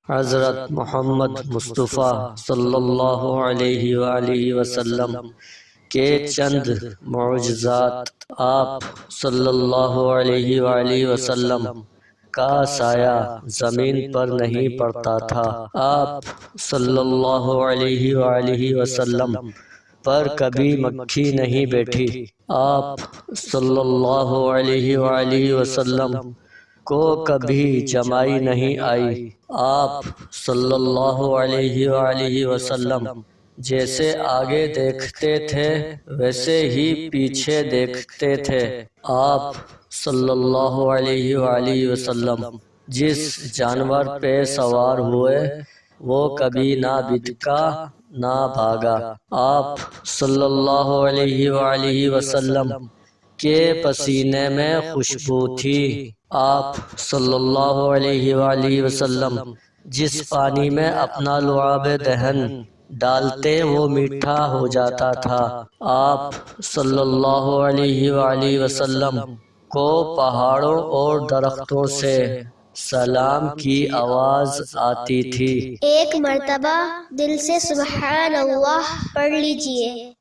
حضرت محمد مصطفیٰ صلی اللہ علیہ وآلہ وسلم کے چند معجزات۔ آپ صلی اللہ علیہ وآلہ وسلم کا سایہ زمین پر نہیں پڑتا تھا۔ آپ صلی اللہ علیہ وآلہ وسلم پر کبھی مکھی نہیں بیٹھی۔ آپ صلی اللہ علیہ وآلہ وسلم کو کبھی جمائی نہیں آئی۔ آپ صلی اللہ علیہ وآلہ وسلم جیسے آگے دیکھتے تھے ویسے ہی پیچھے دیکھتے تھے۔ آپ صلی اللہ علیہ وآلہ وسلم جس جانور پہ سوار ہوئے وہ کبھی نہ بتکا نہ بھاگا۔ آپ صلی اللہ علیہ وآلہ وسلم کے پسینے میں خوشبو تھی۔ آپ صلی اللہ علیہ وآلہ وسلم جس پانی میں اپنا لعاب دہن ڈالتے وہ میٹھا ہو جاتا تھا۔ آپ صلی اللہ علیہ وآلہ وسلم کو پہاڑوں اور درختوں سے سلام کی آواز آتی تھی۔ ایک مرتبہ دل سے سبحان اللہ پڑھ لیجئے۔